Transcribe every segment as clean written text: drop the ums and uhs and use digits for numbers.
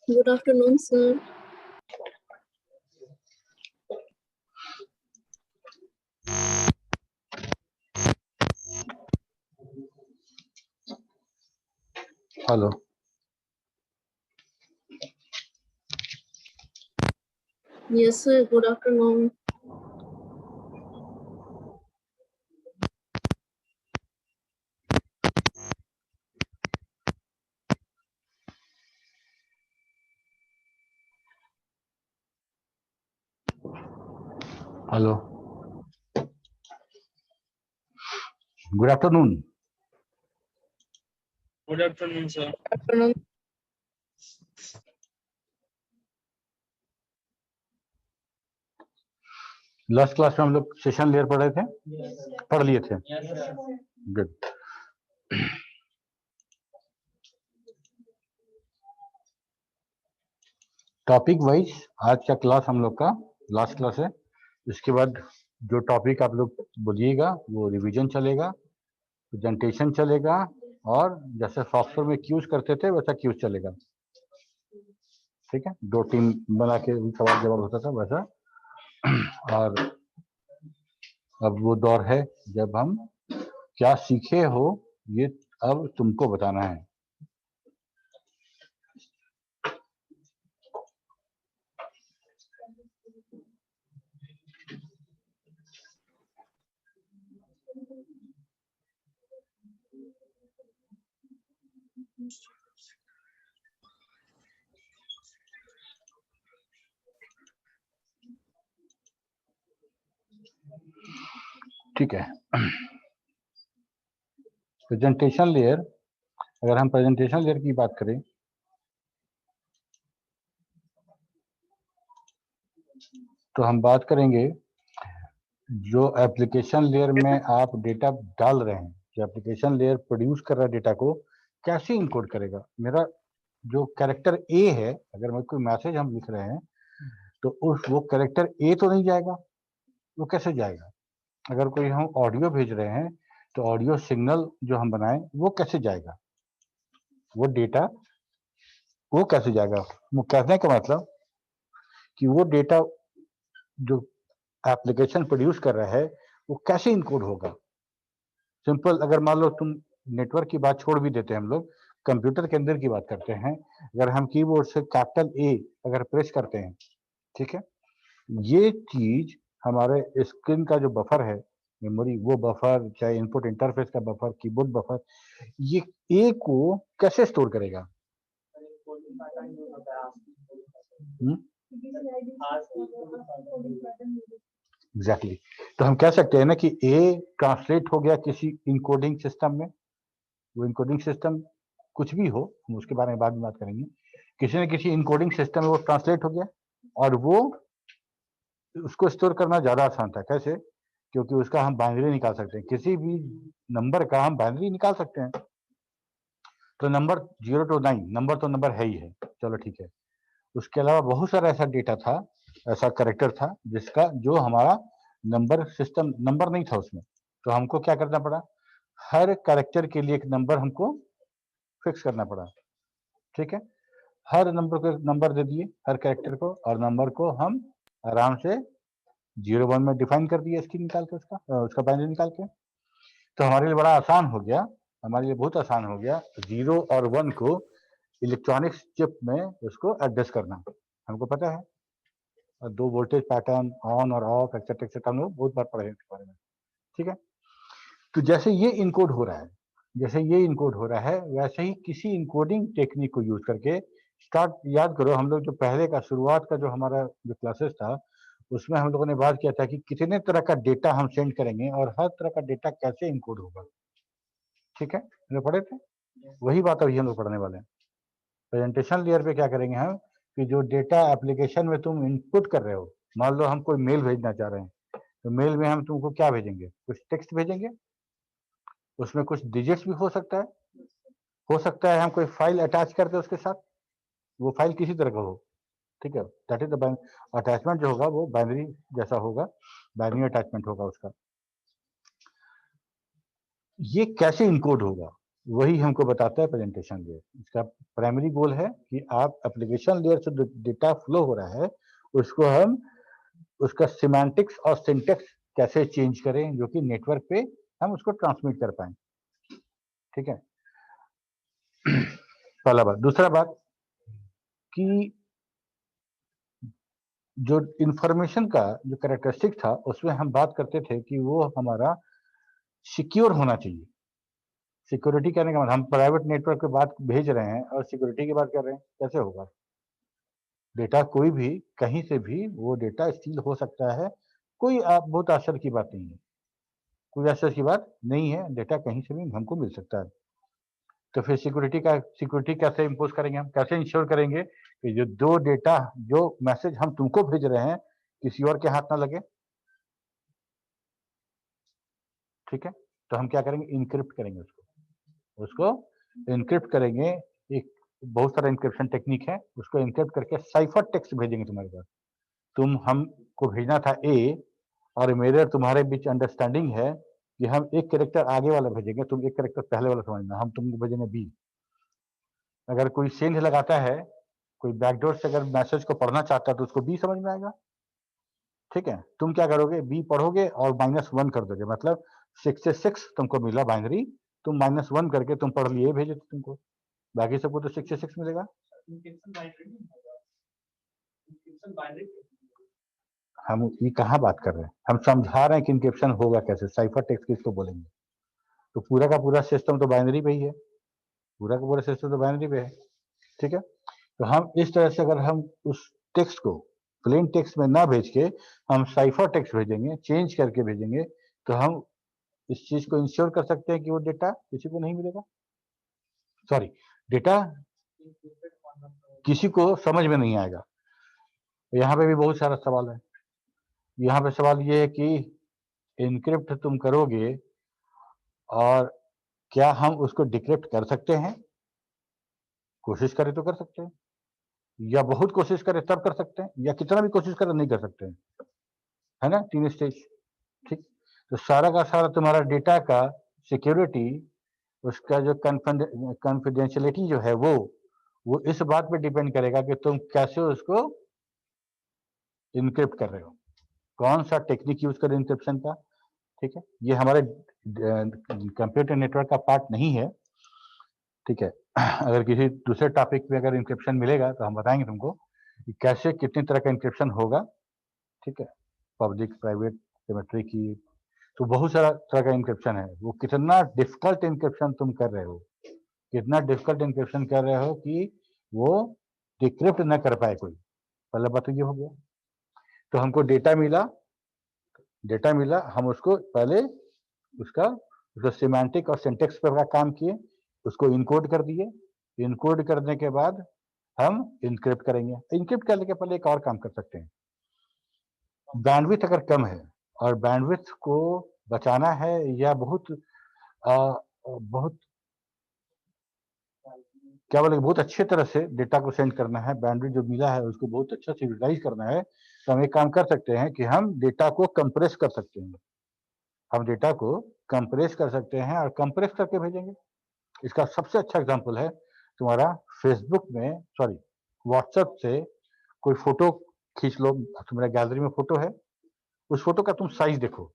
Good afternoon, sir. Hello. Yes, sir. Good afternoon. Hello. Good afternoon. Good afternoon, sir. Afternoon. Last class में हम लोग session layer पढ़े थे, पढ़ लिए थे। गुड। टॉपिक वाइज आज का क्लास हम लोग का लास्ट क्लास है। इसके बाद जो टॉपिक आप लोग बोलिएगा वो रिवीजन चलेगा, प्रेजेंटेशन चलेगा, और जैसे सॉफ्टवेयर में क्यूज करते थे वैसा क्यूज चलेगा। ठीक है, 2 टीम बना के सवाल जवाब होता था वैसा। और अब वो दौर है जब हम क्या सीखे हो ये अब तुमको बताना है। ठीक है, प्रेजेंटेशन लेयर। अगर हम प्रेजेंटेशन लेयर की बात करें तो हम बात करेंगे जो एप्लीकेशन लेयर में आप डेटा डाल रहे हैं, जो एप्लीकेशन लेयर प्रोड्यूस कर रहा है डेटा को कैसे इनकोड करेगा। मेरा जो कैरेक्टर ए है, अगर मैं कोई मैसेज हम लिख रहे हैं तो वो कैरेक्टर ए तो नहीं जाएगा, वो कैसे जाएगा। अगर कोई हम ऑडियो भेज रहे हैं तो ऑडियो सिग्नल जो हम बनाएं वो कैसे जाएगा, वो डेटा वो कैसे जाएगा। वो कहने का मतलब कि वो डेटा जो एप्लीकेशन प्रोड्यूस कर रहा है वो कैसे इनकोड होगा। सिंपल, अगर मान लो तुम नेटवर्क की बात छोड़ भी देते हैं, हम लोग कंप्यूटर के अंदर की बात करते हैं। अगर हम कीबोर्ड से कैपिटल ए अगर प्रेस करते हैं, ठीक है, ये चीज हमारे स्क्रीन का जो बफर है, मेमोरी, वो बफर चाहे इनपुट इंटरफेस का बफर, कीबोर्ड बफर, ये ए को कैसे स्टोर करेगा। एग्जैक्टली तो हम कह सकते हैं ना कि ए ट्रांसलेट हो गया किसी इनकोडिंग सिस्टम में। वो इनकोडिंग सिस्टम कुछ भी हो, हम उसके बारे में बाद में बात करेंगे। किसी न किसी इनकोडिंग सिस्टम में वो ट्रांसलेट हो गया और वो उसको स्टोर करना ज्यादा आसान था। कैसे? क्योंकि उसका हम बाइनरी निकाल सकते हैं, किसी भी नंबर का हम बाइनरी निकाल सकते हैं। तो नंबर 0 to 9 नंबर तो नंबर है ही है, चलो ठीक है। उसके अलावा बहुत सारा ऐसा डेटा था, ऐसा कैरेक्टर था जिसका जो हमारा नंबर सिस्टम नंबर नहीं था उसमें। तो हमको क्या करना पड़ा, हर कैरेक्टर के लिए एक नंबर हमको फिक्स करना पड़ा। ठीक है, हर नंबर को एक नंबर दे दिए हर कैरेक्टर को, और नंबर को हम आराम से 0-1 में डिफाइन कर दिए, इसकी निकाल के उसका बाइनरी निकाल के। तो हमारे लिए बड़ा आसान हो गया, हमारे लिए बहुत आसान हो गया 0 और 1 को इलेक्ट्रॉनिक्स चिप में उसको एडजस्ट करना। हमको पता है, और 2 वोल्टेज पैटर्न ऑन और ऑफ एक्सेट्रा एक्सेट्रा हम लोग बहुत बार पढ़े हैं इसके बारे में। ठीक है, तो जैसे ये इनकोड हो रहा है, जैसे ये इनकोड हो रहा है, वैसे ही किसी इनकोडिंग टेक्निक को यूज करके स्टार्ट। याद करो हम लोग जो पहले का शुरुआत का जो हमारा जो क्लासेस था उसमें हम लोगों ने बात किया था कि कितने तरह का डेटा हम सेंड करेंगे और हर तरह का डेटा कैसे इनकोड होगा। ठीक है, हम लोग पढ़े थे, वही बात अभी हम लोग पढ़ने वाले हैं। प्रेजेंटेशन लेयर पे क्या करेंगे हम कि जो डेटा एप्लीकेशन में तुम इनपुट कर रहे हो, मान लो हम कोई मेल भेजना चाह रहे हैं तो मेल में हम तुमको क्या भेजेंगे, कुछ टेक्स्ट भेजेंगे, उसमें कुछ डिजिट्स भी हो सकता है हम कोई फाइल अटैच करते उसके साथ, वो फाइल किसी तरह का हो। ठीक है, दैट इज द अटैचमेंट जो होगा वो बाइनरी जैसा होगा, बाइनरी अटैचमेंट होगा उसका। ये कैसे इनकोड होगा, वही हमको बताता है प्रेजेंटेशन लेयर। इसका प्राइमरी गोल है कि आप एप्लीकेशन लेयर से डेटा फ्लो हो रहा है उसको हम उसका सिमेंटिक्स और सिंटेक्स कैसे चेंज करें जो कि नेटवर्क पे हम उसको ट्रांसमिट कर पाए। ठीक है, पहला बात। दूसरा बात कि जो इंफॉर्मेशन का जो कैरेक्टरिस्टिक था उसमें हम बात करते थे कि वो हमारा सिक्योर होना चाहिए। सिक्योरिटी कहने का मतलब हम प्राइवेट नेटवर्क पे बात भेज रहे हैं और सिक्योरिटी की बात कर रहे हैं, कैसे होगा? डेटा कोई भी कहीं से भी वो डेटा स्टील हो सकता है, कोई बहुत आश्चर्य की बात नहीं है, कोई आश्चर्य की बात नहीं है, डेटा कहीं से भी हमको मिल सकता है। तो फिर सिक्योरिटी कैसे इम्पोज करेंगे, हम कैसे इंश्योर करेंगे कि जो दो डेटा जो मैसेज हम तुमको भेज रहे हैं किसी और के हाथ ना लगे। ठीक है, तो हम क्या करेंगे, इनक्रिप्ट करेंगे उसको इनक्रिप्ट करेंगे। एक बहुत सारा इंक्रिप्शन टेक्निक है, उसको इनक्रिप्ट करके साइफर टेक्स्ट भेजेंगे तुम्हारे पास। तुम हमको भेजना था ए और मेरे और तुम्हारे बीच अंडरस्टैंडिंग है कि हम एक कैरेक्टर आगे वाला भेजेंगे, तुम एक कैरेक्टर पहले वाला समझना, हम तुमको भेजेंगे बी। अगर कोई सेंध लगाता है, कोई बैकडोर से अगर मैसेज को पढ़ना चाहता है तो उसको बी समझ में आएगा। ठीक है, तुम क्या करोगे, बी पढ़ोगे और -1 कर दोगे, मतलब 6 से 6 तुमको मिला बाइनरी, तुम -1 करके तुम पढ़ लिए भेजे तुमको, बाकी सबको तो 6 से 6 मिलेगा। हम ये कहाँ बात कर रहे हैं, हम समझा रहे हैं कि इंक्रिप्शन होगा कैसे, साइफर टेक्स्ट किसको बोलेंगे। तो पूरा का पूरा सिस्टम तो बाइनरी पे ही है, पूरा का पूरा सिस्टम तो बाइनरी पे है। ठीक है, तो हम इस तरह से अगर हम उस टेक्स्ट को प्लेन टेक्स्ट में ना भेज के हम साइफर टेक्स्ट भेजेंगे, चेंज करके भेजेंगे, तो हम इस चीज को इंश्योर कर सकते हैं कि वो डेटा किसी को नहीं मिलेगा, सॉरी डेटा किसी को समझ में नहीं आएगा। यहाँ पे भी बहुत सारा सवाल है। यहाँ पे सवाल ये है कि इनक्रिप्ट तुम करोगे और क्या हम उसको डिक्रिप्ट कर सकते हैं? कोशिश करें तो कर सकते हैं, या बहुत कोशिश करें तब कर सकते हैं, या कितना भी कोशिश करें नहीं कर सकते हैं, है ना, 3 स्टेज। ठीक, तो सारा का सारा तुम्हारा डेटा का सिक्योरिटी, उसका जो कॉन्फिडेंशियलिटी जो है वो इस बात पे डिपेंड करेगा कि तुम कैसे उसको इनक्रिप्ट कर रहे हो, कौन सा टेक्निक यूज कर रहे हो इंक्रिप्शन का। ठीक है, ये हमारे कंप्यूटर नेटवर्क का पार्ट नहीं है। ठीक है, अगर किसी दूसरे टॉपिक पे अगर इंक्रिप्शन मिलेगा तो हम बताएंगे तुमको कि कैसे कितनी तरह का इंक्रिप्शन होगा। ठीक है, पब्लिक प्राइवेट सिमेट्री की, तो बहुत सारा तरह का इंक्रिप्शन है। वो कितना डिफिकल्ट इंक्रिप्शन तुम कर रहे हो, कितना डिफिकल्ट इंक्रिप्शन कर रहे हो कि वो डिक्रिप्ट न कर पाए कोई। पहला बात तो ये हो गया। तो हमको डेटा मिला, हम उसको पहले उसका सिमेंटिक और सिंटेक्स पर काम किए, उसको इनकोड कर दिए। इनकोड करने के बाद हम इनक्रिप्ट करेंगे। इनक्रिप्ट करने के पहले एक और काम कर सकते हैं, बैंडविड्थ अगर कम है और बैंडविड्थ को बचाना है या बहुत क्या बोले, बहुत अच्छे तरह से डेटा को सेंड करना है, बैंडविड्थ जो मिला है उसको बहुत अच्छा से यूटिलाइज करना है, तो हम एक काम कर सकते हैं कि हम डेटा को कंप्रेस कर सकते हैं। हम डेटा को कंप्रेस कर सकते हैं और कंप्रेस करके भेजेंगे। इसका सबसे अच्छा एग्जांपल है तुम्हारा फेसबुक में, सॉरी व्हाट्सएप से कोई फोटो खींच लो, तुम्हारे गैलरी में फोटो है, उस फोटो का तुम साइज देखो।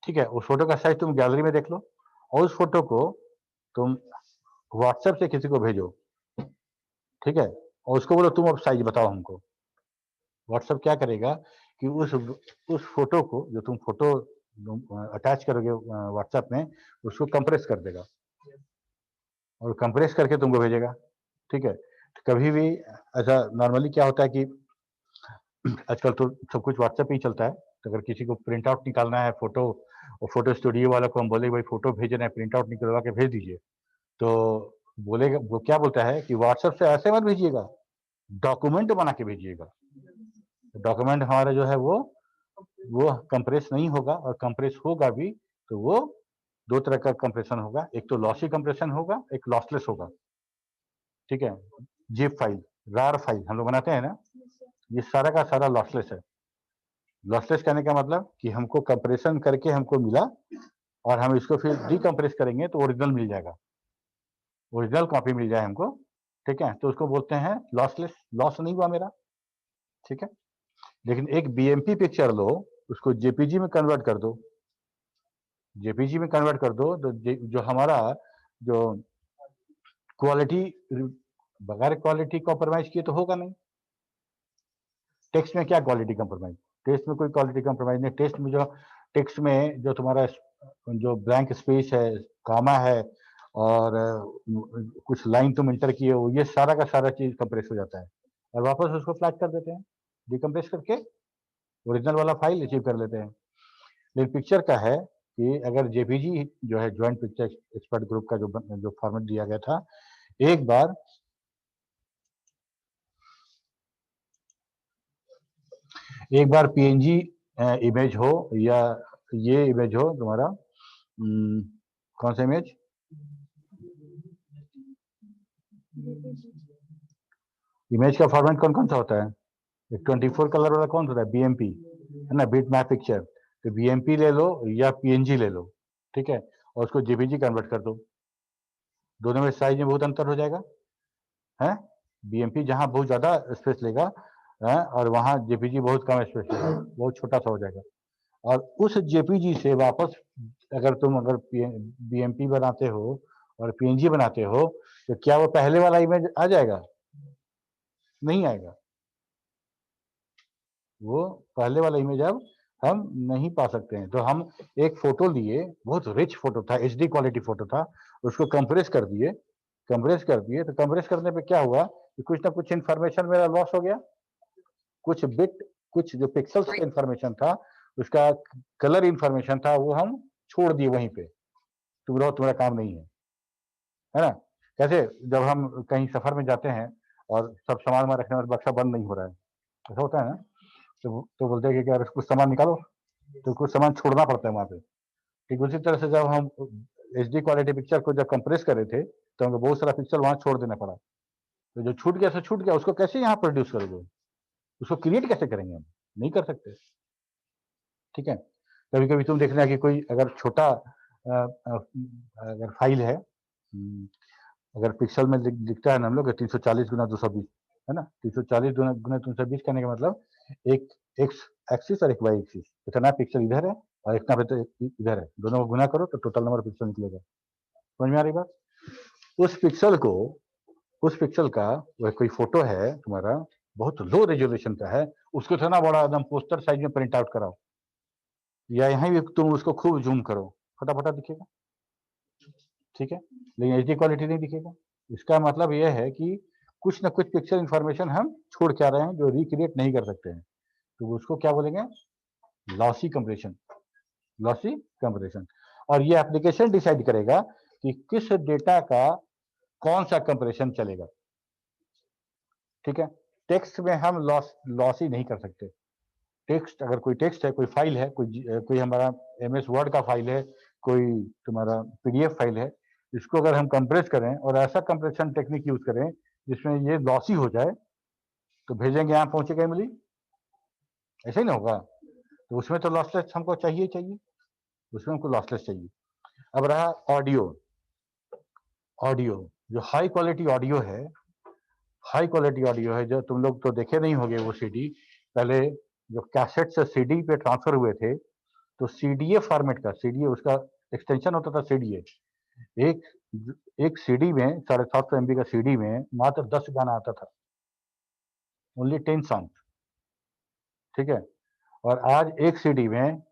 ठीक है, उस फोटो का साइज तुम गैलरी में देख लो और उस फोटो को तुम व्हाट्सएप से किसी को भेजो। ठीक है, और उसको बोलो तुम अब साइज बताओ हमको। व्हाट्सएप क्या करेगा कि उस फोटो को, जो तुम फोटो अटैच करोगे व्हाट्सएप में, उसको कंप्रेस कर देगा और कंप्रेस करके तुमको भेजेगा। ठीक है, तो कभी भी ऐसा नॉर्मली क्या होता है कि आजकल तो सब कुछ व्हाट्सएप पे ही चलता है, तो अगर किसी को प्रिंट आउट निकालना है फोटो, और फोटो स्टूडियो वाला को हम बोले भाई फोटो भेज रहे हैं, प्रिंट आउट निकलवा के भेज दीजिए, तो बोलेगा, वो क्या बोलता है कि व्हाट्सएप से ऐसे मत भेजिएगा, डॉक्यूमेंट बना के भेजिएगा। डॉक्यूमेंट हमारा जो है वो कंप्रेस नहीं होगा, और कंप्रेस होगा भी तो वो दो तरह का कंप्रेशन होगा, एक तो लॉसी कंप्रेशन होगा, एक लॉसलेस होगा। ठीक है, जिप फाइल, रार फाइल हम लोग बनाते हैं ना, ये सारा का सारा लॉसलेस है। लॉसलेस कहने का मतलब कि हमको कंप्रेशन करके हमको मिला, और हम इसको फिर डिकम्प्रेस करेंगे तो ओरिजिनल मिल जाएगा, ओरिजिनल कॉपी मिल जाए हमको, ठीक है। तो उसको बोलते हैं लॉसलेस, लॉस नहीं हुआ मेरा, ठीक है। लेकिन एक बीएमपी पिक्चर लो, उसको जेपीजी में कन्वर्ट कर दो, जेपीजी में कन्वर्ट कर दो, तो जो हमारा जो क्वालिटी, बगैर क्वालिटी कॉम्प्रोमाइज किए तो होगा नहीं। टेक्स्ट में क्या क्वालिटी कॉम्प्रोमाइज, टेक्स्ट में कोई क्वालिटी कॉम्प्रोमाइज नहीं। टेक्स्ट में जो, टेक्स्ट में जो तुम्हारा जो ब्लैंक स्पेस है, कामा है, और कुछ लाइन तुम इंटर किए हो, ये सारा का सारा चीज कंप्रेस हो जाता है और वापस उसको फ्लैट कर देते हैं, डिकम्प्रेस करके ओरिजिनल वाला फाइल अचीव कर लेते हैं। लेकिन पिक्चर का है कि अगर जेपीजी जो है ज्वाइंट पिक्चर एक्सपर्ट ग्रुप का जो फॉर्मेट दिया गया था, एक बार पीएनजी इमेज हो या ये इमेज हो तुम्हारा, कौन सा इमेज, इमेज का फॉर्मेट कौन कौन सा होता है, 24 कलर वाला कौन सा होता है, बीएमपी है ना, बिट मैप पिक्चर। तो बीएमपी ले लो या पीएनजी ले लो, ठीक है, और उसको जेपीजी कन्वर्ट कर दो, दोनों में साइज में बहुत अंतर हो जाएगा है। बीएमपी जहां बहुत ज्यादा स्पेस लेगा है, और वहां जेपीजी बहुत कम स्पेस लेगा, बहुत छोटा सा हो जाएगा। और उस जेपीजी से वापस अगर बीएमपी बनाते हो और पीएनजी बनाते हो, तो क्या वो पहले वाला इमेज आ जाएगा, नहीं आएगा। वो पहले वाला इमेज अब हम नहीं पा सकते हैं। तो हम एक फोटो लिए, बहुत रिच फोटो था, एचडी क्वालिटी फोटो था, उसको कंप्रेस कर दिए, तो कंप्रेस करने पे क्या हुआ कि कुछ ना कुछ इंफॉर्मेशन मेरा लॉस हो गया, कुछ बिट, कुछ जो पिक्सल्स का इंफॉर्मेशन था, उसका कलर इंफॉर्मेशन था, वो हम छोड़ दिए वहीं पे, तुम्हारा काम नहीं है ना। कैसे, जब हम कहीं सफर में जाते हैं और सब सामान में रखने वाला बक्सा बंद नहीं हो रहा है, ऐसा होता है ना, तो बोलते हैं कि यार कुछ सामान निकालो, तो कुछ सामान छोड़ना पड़ता है वहां पे। ठीक उसी तरह से जब हम एचडी क्वालिटी पिक्चर को जब कंप्रेस कर रहे थे, तो हमको बहुत सारा पिक्चर वहां छोड़ देना पड़ा। तो जो छूट गया सो छूट गया, उसको कैसे यहाँ प्रोड्यूस करोगे, उसको क्रिएट कैसे करेंगे, हम नहीं कर सकते, ठीक है। कभी कभी तुम देखना कि कोई अगर छोटा अगर फाइल है, अगर पिक्सल में दिखता है ना हम लोग 340 गुना 220 है ना, 340 गुना 320 करने का मतलब एक एक्स एक्सिस और एक वाई एक्सिस, इतना पिक्सल इधर है और इतना पे तो इधर है, दोनों को गुना करो तो टोटल नंबर पिक्सल निकलेगा। समझ में आ रही बात। उस पिक्सल को, उस पिक्सल का वह कोई फोटो है तुम्हारा, बहुत लो रेजोल्यूशन का है, उसको इतना बड़ा एकदम पोस्टर साइज में प्रिंट आउट कराओ, या यहाँ भी तुम उसको खूब जूम करो, फटाफटा दिखेगा, ठीक है, लेकिन एचडी क्वालिटी नहीं दिखेगा। इसका मतलब यह है कि कुछ ना कुछ पिक्सल इंफॉर्मेशन हम छोड़ के आ रहे हैं जो रिक्रिएट नहीं कर सकते हैं, तो उसको क्या बोलेंगे, लॉसी कंप्रेशन, लॉसी कंप्रेशन। और ये एप्लीकेशन डिसाइड करेगा कि किस डेटा का कौन सा कंप्रेशन चलेगा, ठीक है। टेक्स्ट में हम लॉसी नहीं कर सकते। टेक्स्ट, अगर कोई टेक्स्ट है, कोई फाइल है, कोई हमारा एमएस वर्ड का फाइल है, कोई तुम्हारा पीडीएफ फाइल है, इसको अगर हम कंप्रेस करें और ऐसा कंप्रेशन टेक्निक यूज करें जिसमें ये लॉसी हो जाए, तो भेजेंगे यहाँ पहुंचेगा इमली, ऐसे ही ना होगा। तो उसमें तो लॉसलेस हमको चाहिए, उसमें हमको लॉसलेस चाहिए। अब रहा ऑडियो, ऑडियो जो हाई क्वालिटी ऑडियो है, हाई क्वालिटी ऑडियो है, जो तुम लोग तो देखे नहीं होंगे वो सीडी, पहले जो कैसेट से सीडी पे ट्रांसफर हुए थे, तो सीडीए फॉर्मेट का, सीडीए उसका एक्सटेंशन होता था सीडीए, एक एक सीडी में 750 MB का सीडी में मात्र 10 गाना आता था, ओनली 10 सॉन्ग, ठीक है। और आज एक सीडी में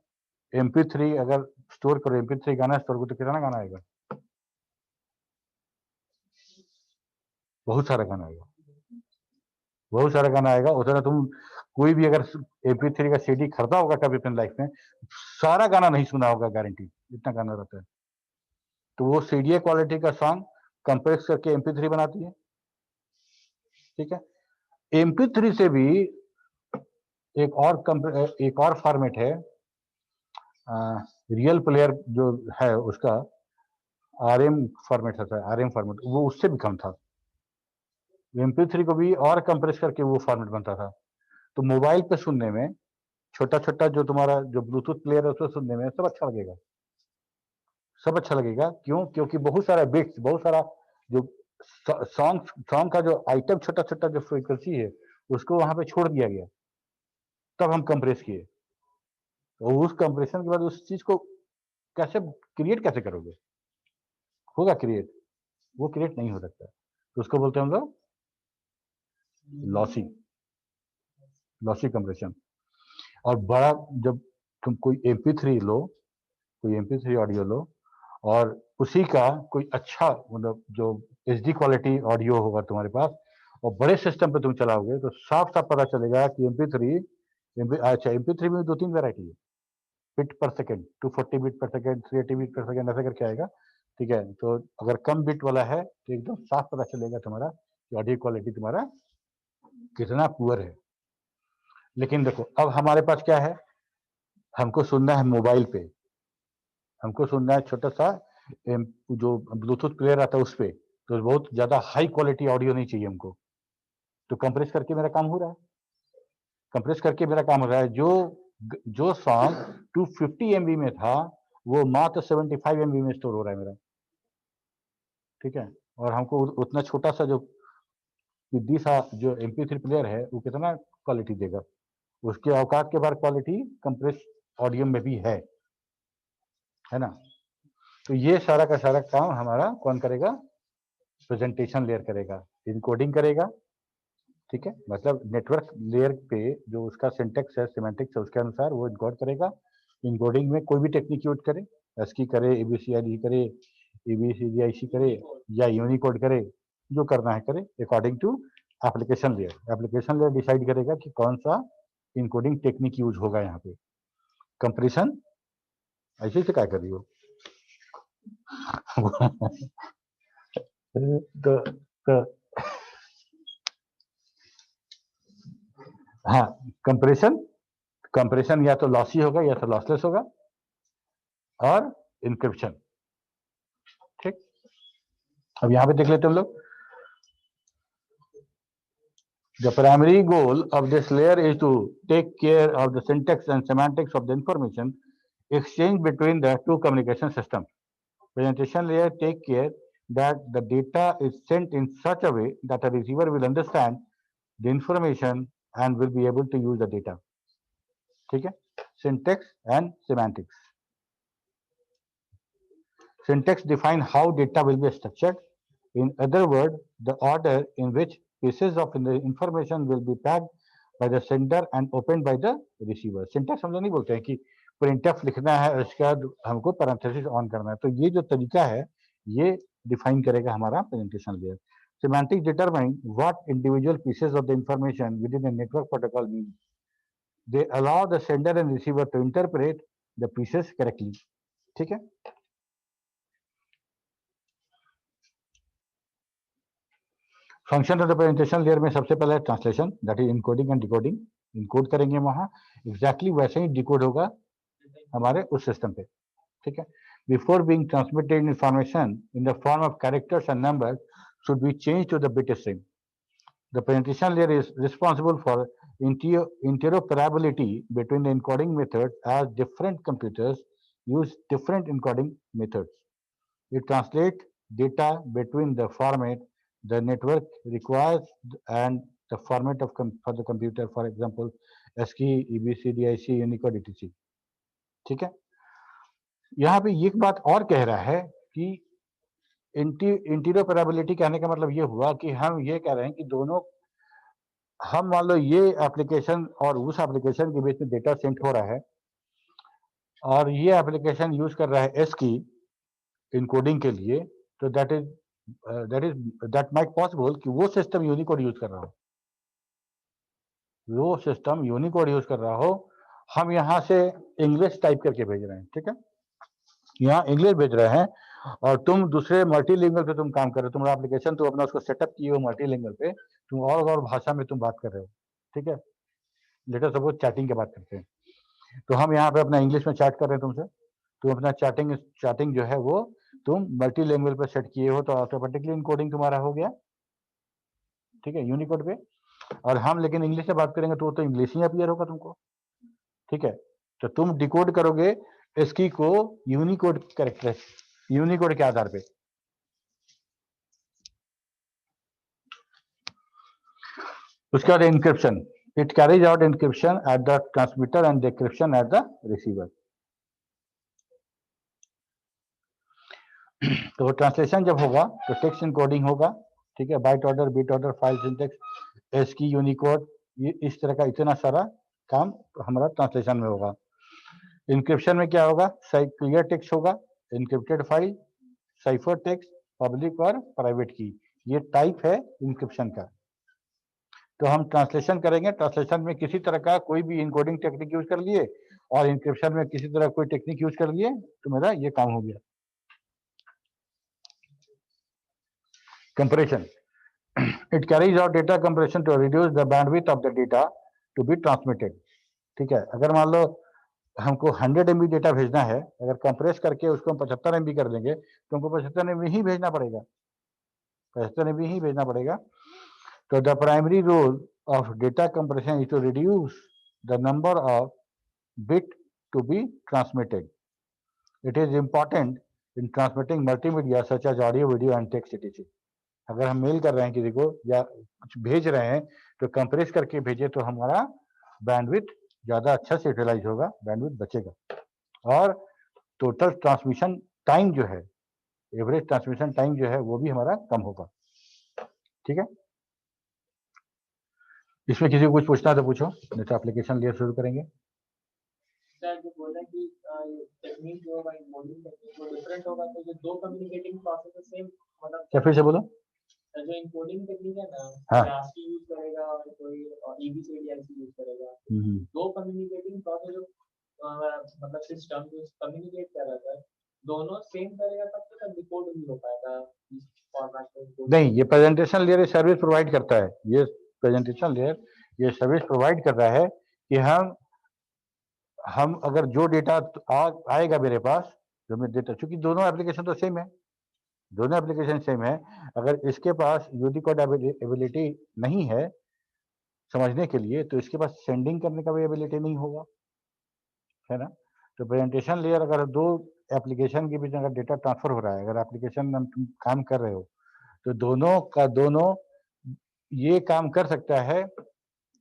MP3 अगर स्टोर करो, MP3 गाना स्टोर करो तो कितना गाना आएगा, बहुत सारा गाना आएगा, बहुत सारा गाना आएगा। उतना तुम कोई भी अगर MP3 का सीडी खरीदा होगा कभी अपनी लाइफ में, सारा गाना नहीं सुना होगा, गारंटी, इतना गाना रहता है। तो वो सीडीए क्वालिटी का सॉन्ग कंप्रेस करके MP3 बनाती है, ठीक है। MP3 से भी एक और फॉर्मेट है, रियल प्लेयर जो है उसका RM फॉर्मेट होता है, RM फॉर्मेट, वो उससे भी कम था। MP3 को भी और कंप्रेस करके वो फॉर्मेट बनता था। तो मोबाइल पे सुनने में, छोटा छोटा जो तुम्हारा जो ब्लूटूथ प्लेयर है उसमें सुनने में सब अच्छा लगेगा, सब अच्छा लगेगा। क्यों? क्योंकि बहुत सारा बिट्स, बहुत सारा जो सॉन्ग का जो आइटम, छोटा छोटा जो फ्रीक्वेंसी है, उसको वहां पे छोड़ दिया गया, तब हम कंप्रेस किए। तो उस कंप्रेशन के बाद उस चीज को कैसे क्रिएट कैसे करोगे? होगा क्रिएट? वो क्रिएट नहीं हो सकता। तो उसको बोलते हैं हम लोग लॉसी, लॉसी कंप्रेशन। और बड़ा, जब तुम कोई MP3 लो, कोई MP3 ऑडियो लो, और उसी का कोई अच्छा, मतलब जो HD क्वालिटी ऑडियो होगा तुम्हारे पास, और बड़े सिस्टम पे तुम चलाओगे, तो साफ साफ पता चलेगा कि MP3 में 2-3 वैरायटी है। बिट पर सेकेंड, 240 बिट पर सेकेंड, 380 बिट पर सेकेंड, ऐसा करके आएगा। ठीक है, तो अगर कम बिट वाला है तो एकदम साफ पता चलेगा तुम्हारा कि ऑडियो क्वालिटी तुम्हारा कितना पुअर है। लेकिन देखो, अब हमारे पास क्या है, हमको सुनना है मोबाइल पे, हमको सुनना है छोटा सा जो ब्लूटूथ प्लेयर आता है उस पे, तो बहुत ज्यादा हाई क्वालिटी ऑडियो नहीं चाहिए हमको। तो कंप्रेस करके मेरा काम हो रहा है, कंप्रेस करके मेरा काम हो रहा है। जो सॉन्ग 250 MB में था, वो मात्र 75 MB में स्टोर हो रहा है मेरा। ठीक है, और हमको उतना छोटा सा जो सिद्धी सा जो MP3 प्लेयर है, वो कितना क्वालिटी देगा? उसके औकात के बाहर क्वालिटी कंप्रेस ऑडियो में भी है ना। तो ये सारा का सारा काम हमारा कौन करेगा? प्रेजेंटेशन लेयर करेगा, इनकोडिंग करेगा। ठीक है, मतलब नेटवर्क लेयर पे जो उसका सिंटेक्स है, सिमेंटिक्स है, उसके अनुसार वो इनकोड करेगा। इनकोडिंग में कोई भी टेक्निक यूज करे, ASCII करे, ABCD करे, ABCDIC करे, या यूनिकोड करे, जो करना है करे, according to application layer. Application layer decide करेगा कि कौन सा इनकोडिंग टेक्निक यूज होगा यहाँ पे। कंप्रेशन ऐसे से क्या कर रही हो? तो हाँ, कंप्रेशन, कंप्रेशन या तो लॉसी होगा या तो लॉसलेस होगा, और इंक्रिप्शन। ठीक, अब यहाँ पे देख लेते हम लोग। The primary goal of this layer is to take care of the syntax and semantics of the information exchange between the two communication systems. Presentation layer take care that the data is sent in such a way that a receiver will understand the information and will be able to use the data. ठीक है, syntax and semantics. Syntax define how data will be structured. In other words, the order in which pieces of the information will be packed by the sender and opened by the receiver. Syntax हम लोग नहीं बोलते हैं कि printf लिखना है और इसके बाद हमको parenthesis ऑन करना है। तो ये जो तरीका है, ये डिफाइन करेगा हमारा presentation layer. Semantics determine what individual pieces of the information within a network protocol mean. They allow the sender and receiver to interpret the pieces correctly. ठीक है, function of the presentation layer में सबसे पहले translation, that is encoding and decoding. Encode करेंगे वहां, exactly वैसे ही decode होगा हमारे उस सिस्टम पे। ठीक है, before being transmitted information in the form of characters and numbers should be change to the bit stream. The presentation layer is responsible for interoperability between the encoding methods as different computers use different encoding methods. It translates data between the format the network requires and the format of for the computer, for example ASCII, ABCDIC, Unicode, etc. ठीक है, यहाँ पे एक बात और कह रहा है कि इंटीरोपरेबिलिटी कहने का मतलब ये हुआ कि हम ये कह रहे हैं कि दोनों, हम मान लो ये एप्लीकेशन और उस एप्लीकेशन के बीच में डेटा सेंड हो रहा है, और ये एप्लीकेशन यूज कर रहा है ASCII इनकोडिंग के लिए, तो दैट माइट पॉसिबल कि वो सिस्टम यूनिकोड यूज कर रहा हो, वो सिस्टम यूनिकोड यूज कर रहा हो, हम यहाँ से इंग्लिश टाइप करके भेज रहे हैं। ठीक है, यहाँ इंग्लिश भेज रहे हैं और तुम दूसरे मल्टीलिंगुअल पे तुम काम कर रहे हो, तुम्हारा एप्लीकेशन तो अपना उसको सेटअप किए हो मल्टीलिंगुअल पे, तुम और भाषा में तुम बात कर रहे हो। ठीक है, लेटर सपोज चैटिंग की बात करते हैं, तो हम यहाँ पे अपना इंग्लिश में चैट कर रहे हैं तुमसे, तुम अपना चैटिंग जो है वो तुम मल्टीलिंगुअल पे सेट किए हो, तो ऑटोमेटिकली इनकोडिंग तुम्हारा हो गया। ठीक है, यूनिकोड पे। और हम लेकिन इंग्लिश से बात करेंगे तो वो तो इंग्लिश ही अपीयर होगा तुमको। ठीक है, तो तुम डिकोड करोगे ASCII को यूनिकोड कैरेक्टर यूनिकोड के आधार पे। उसके बाद encryption, it carries out encryption at the transmitter and decryption at the receiver. तो ट्रांसलेशन जब होगा तो टेक्स्ट इनकोडिंग होगा, ठीक है, byte order, bit order, file syntax, ASCII, Unicode, ये इस तरह का इतना सारा काम हमारा ट्रांसलेशन में होगा। इंक्रिप्शन में क्या होगा, क्लियर टेक्स्ट होगा, encrypted file, cipher text, public और प्राइवेट की, ये टाइप है इंक्रिप्शन का। तो हम ट्रांसलेशन करेंगे, ट्रांसलेशन में किसी तरह का कोई भी इनकोडिंग टेक्निक यूज कर लिए और इंक्रिप्शन में किसी तरह कोई टेक्निक यूज कर लिए, तो मेरा ये काम हो गया। Compression. It carries out data compression to reduce the bandwidth of the data to be transmitted. ठीक है, अगर मान लो हमको 100 MB डेटा भेजना है, अगर कंप्रेस करके उसको हम 75 MB कर देंगे तो हमको 75 MB ही भेजना पड़ेगा, 75 MB ही भेजना पड़ेगा। तो the primary role of data compression is to reduce the number of bit to be transmitted. It is important in transmitting multimedia such as audio, video and text etc। अगर हम mail कर रहे हैं किसी को या कुछ भेज रहे हैं तो कंप्रेस करके भेजे तो हमारा बैंडविड्थ ज्यादा अच्छा से यूटिलाइज होगा, बैंडविड्थ बचेगा और टोटल ट्रांसमिशन टाइम जो है, एवरेज ट्रांसमिशन टाइम जो है वो भी हमारा कम होगा। ठीक है, इसमें किसी को कुछ पूछना है तो पूछो, नहीं तो एप्लीकेशन लेयर शुरू करेंगे। सर जो बोला कि टेक्निक जो होगा इनकोडिंग टेक्निक वो डिफरेंट होगा, तो जो दो कम्युनिकेटिंग प्रोसेस सेम मतलब क्या फिर से बोलो। जो इनकोडिंग टेक्निक है ना, हाँ। ASCII यूज करेगा और कोई EBCDIC यूज करेगा, दो कम्युनिकेटिंग प्रोसेस जो मतलब सिस्टम जो कम्युनिकेट कर रहा है दोनों सेम करेगा तब तो डिकोड नहीं हो पाएगा इस फॉर्मेट में। नहीं, ये प्रेजेंटेशन लेयर सर्विस प्रोवाइड करता है, ये प्रेजेंटेशन लेयर ये सर्विस प्रोवाइड कर रहा है कि हम अगर जो डेटा आएगा मेरे पास, जो मैं डेटा, चूंकि दोनों एप्लीकेशन तो सेम है, दोनों एप्लीकेशन सेम है, अगर इसके पास यूनिकोड एबिलिटी नहीं है समझने के लिए तो इसके पास सेंडिंग करने का भी एबिलिटी नहीं होगा, है ना। तो प्रेजेंटेशन लेयर अगर दो एप्लीकेशन के बीच अगर डेटा ट्रांसफर हो रहा है, अगर एप्लीकेशन में तुम काम कर रहे हो तो दोनों का दोनों ये काम कर सकता है,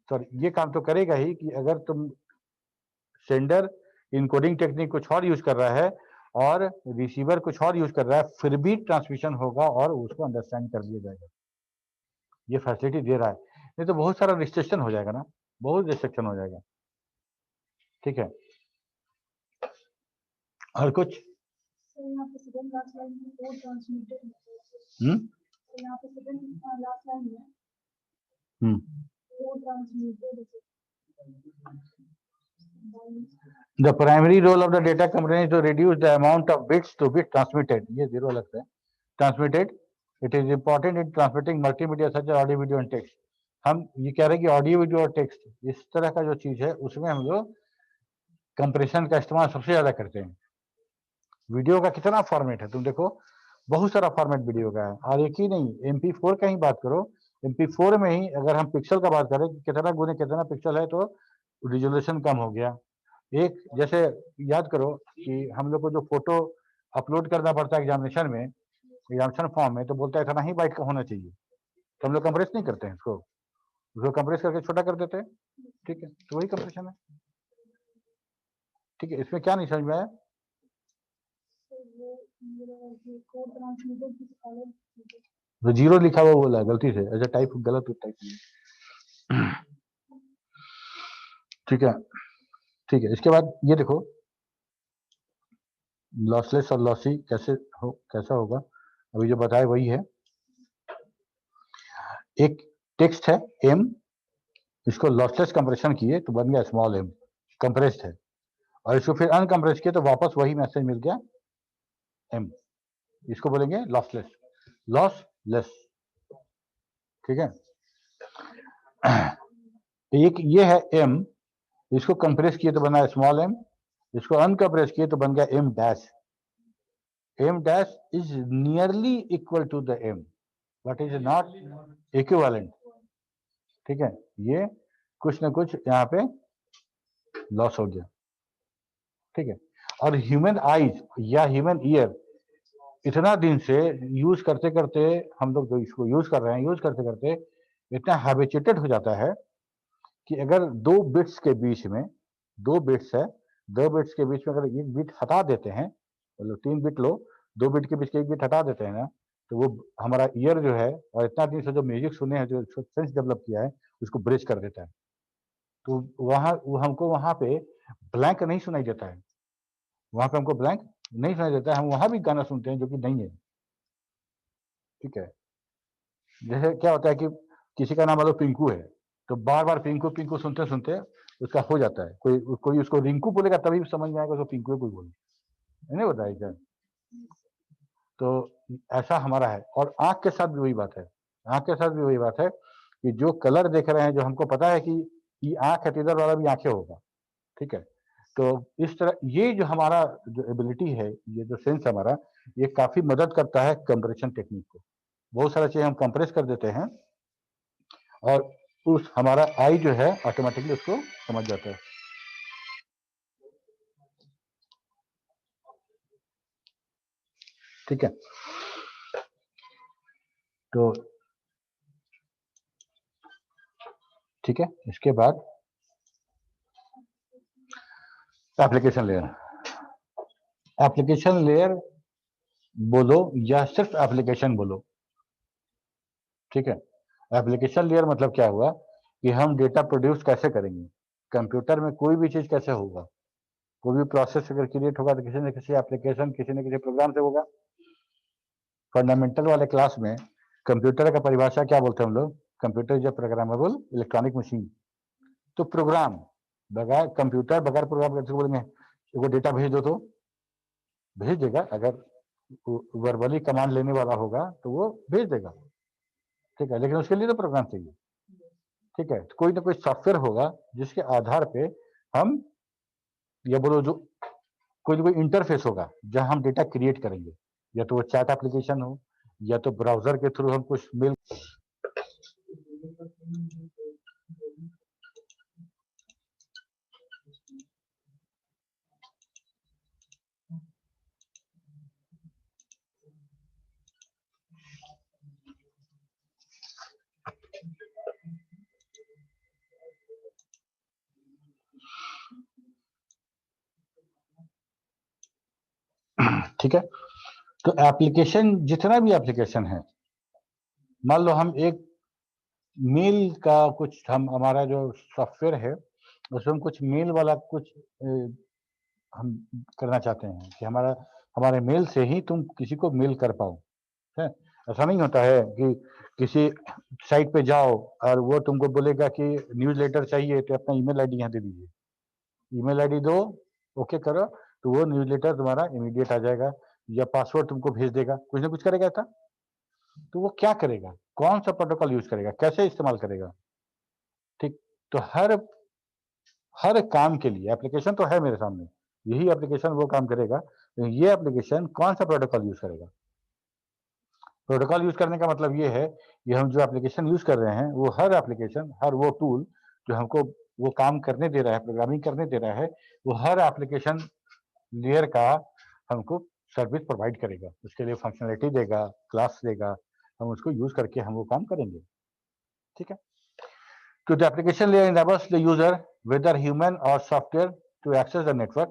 सॉरी ये काम तो करेगा ही कि अगर तुम सेंडर इनकोडिंग टेक्निक कुछ और यूज कर रहा है और रिसीवर कुछ और यूज कर रहा है, फिर भी ट्रांसमिशन होगा और उसको अंडरस्टैंड कर लिया जाएगा। ये फैसिलिटी दे रहा है, नहीं तो बहुत सारा रिस्ट्रिक्शन हो जाएगा ना, बहुत रिस्ट्रिक्शन हो जाएगा। ठीक है, और कुछ यहाँ पे सेकंड लास्ट लाइन में वो ट्रांसमिटेड यहाँ पे सेकंड लास्ट लाइन में वो transmitted. The primary role of the data compression is to reduce the amount of bits to be transmitted. ये जीरो लगता है, transmitted. It is important in transmitting multimedia such as audio, video and text. हम ये कह रहे हैं कि audio, video और टेक्स्ट इस तरह का जो चीज है उसमें हम लोग कंप्रेशन का इस्तेमाल सबसे ज्यादा करते हैं। वीडियो का कितना फॉर्मेट है, तुम देखो बहुत सारा फॉर्मेट वीडियो का है, और एक ही नहीं, MP4 का ही बात करो, MP4 में ही अगर हम पिक्सल का बात करें कितना गुने कितना पिक्सल है तो रिजोल्यूशन कम हो गया। एक जैसे याद करो कि हम लोग को जो फोटो अपलोड करना पड़ता है एग्जामिनेशन में, एग्जामिनेशन फॉर्म में, तो बोलता है इतना ही बाइट का होना चाहिए, तो हम लोग कंप्रेस नहीं करते हैं उसको कंप्रेस करके छोटा कर देते हैं। ठीक है, तो वही कंप्रेशन है। ठीक है, इसमें क्या नहीं समझ में आया? तो जीरो लिखा हुआ बोला गलती से, अच्छा टाइप गलत टाइप। ठीक है, ठीक है, इसके बाद ये देखो लॉसलेस और लॉसी कैसा होगा, अभी जो बताया वही है। एक टेक्स्ट है m, इसको लॉसलेस कंप्रेशन किए तो बन गया स्मॉल m, कंप्रेस्ड है, और इसको फिर अनकंप्रेस किए तो वापस वही मैसेज मिल गया m, इसको बोलेंगे लॉसलेस, लॉसलेस। ठीक है, एक ये है m, इसको कंप्रेस किए तो बना स्मॉल m, इसको अनकंप्रेस किए तो बन गया m dash. m dash is nearly equal to the m, but is not equivalent। ठीक है, ये कुछ ना कुछ यहाँ पे लॉस हो गया। ठीक है, और ह्यूमन आईज या ह्यूमन ईयर इतना दिन से यूज करते करते हम लोग जो इसको यूज कर रहे हैं, यूज करते करते इतना हैबिचुएटेड हो जाता है कि अगर दो बिट्स के बीच में, दो बिट्स है, दो बिट्स के बीच में अगर एक बिट हटा देते हैं, मतलब 3 बिट लो, 2 बिट के बीच के एक बिट हटा देते हैं ना, तो वो हमारा ईयर जो है, और इतना दिन से जो म्यूजिक सुने हैं, जो सेंस डेवलप किया है, उसको ब्रेक कर देता है। तो वो हमको वहां पे ब्लैंक नहीं सुनाई देता है, वहां पे हमको ब्लैंक नहीं सुनाई देता है, हम वहां भी गाना सुनते हैं जो कि नहीं है। ठीक है, जैसे क्या होता है कि किसी का नाम मान लो पिंकू है, तो बार बार पिंकू पिंकू सुनते सुनते उसका हो जाता है, कोई उसको रिंकू बोलेगा तभी समझ में आएगा उसको पिंकू है कोई बोले, नहीं होता है क्या? तो ऐसा हमारा है। और आंख के साथ भी वही बात है, आंख के साथ भी वही बात है कि जो कलर देख रहे हैं, जो हमको पता है कि ये आंख है तो इधर वाला भी आंखें होगा। ठीक है, तो इस तरह ये जो हमारा जो एबिलिटी है, ये जो सेंस हमारा, ये काफी मदद करता है कंप्रेशन टेक्निक को। बहुत सारा चीज हम कंप्रेस कर देते हैं और उस हमारा आई जो है ऑटोमेटिकली उसको समझ जाता है। ठीक है, तो ठीक है, इसके बाद एप्लीकेशन लेयर। एप्लीकेशन लेयर बोलो या सिर्फ एप्लीकेशन बोलो, ठीक है, एप्लीकेशन लेयर मतलब क्या हुआ कि हम डेटा प्रोड्यूस कैसे करेंगे, कंप्यूटर में कोई भी चीज कैसे होगा, कोई भी प्रोसेस अगर क्रिएट होगा तो किसी न किसी एप्लीकेशन, किसी न किसी प्रोग्राम से होगा। फंडामेंटल वाले क्लास में कंप्यूटर का परिभाषा क्या बोलते हैं हम लोग? Computer is a programmable electronic machine. तो प्रोग्राम बगैर कंप्यूटर, बगैर प्रोग्राम कैसे बोलेंगे? वो डेटा भेज दो तो भेज देगा, अगर वर्बली कमांड लेने वाला होगा तो वो भेज देगा। ठीक है, लेकिन उसके लिए तो प्रोग्राम चाहिए। ठीक है, तो कोई ना कोई सॉफ्टवेयर होगा जिसके आधार पे हम, या बोलो जो कोई ना कोई इंटरफेस होगा जहां हम डेटा क्रिएट करेंगे, या तो वो चैट एप्लीकेशन हो, या तो ब्राउजर के थ्रू हम कुछ मेल। ठीक है, तो एप्लीकेशन, जितना भी एप्लीकेशन है, मान लो हम एक मेल का कुछ, हम हमारा जो सॉफ्टवेयर है उसमें हम कुछ मेल वाला कुछ हम करना चाहते हैं कि हमारे मेल से ही तुम किसी को मेल कर पाओ। है, ऐसा नहीं होता है कि किसी साइट पे जाओ और वो तुमको बोलेगा कि न्यूज़ लेटर चाहिए तो अपना ईमेल आईडी यहाँ दे दीजिए, ईमेल आईडी दो, ओके करो, तो वो न्यूज़ लेटर तुम्हारा इमीडिएट आ जाएगा, या पासवर्ड तुमको भेज देगा, कुछ ना कुछ करेगा था। तो वो क्या करेगा, कौन सा प्रोटोकॉल यूज करेगा, कैसे इस्तेमाल करेगा? ठीक, तो हर काम के लिए एप्लीकेशन तो है मेरे सामने, यही एप्लीकेशन वो काम करेगा, तो ये एप्लीकेशन कौन सा प्रोटोकॉल यूज करेगा? प्रोटोकॉल यूज करने का मतलब ये है कि हम जो एप्लीकेशन यूज कर रहे हैं, वो हर एप्लीकेशन, हर वो टूल जो हमको वो काम करने दे रहा है, प्रोग्रामिंग करने दे रहा है, वो हर एप्लीकेशन लेयर का हमको सर्विस प्रोवाइड करेगा, उसके लिए फंक्शनलिटी देगा, क्लास देगा, हम उसको यूज करके हम वो काम करेंगे। ठीक है, तो the application layer enables the user, whether human or software, to access the network.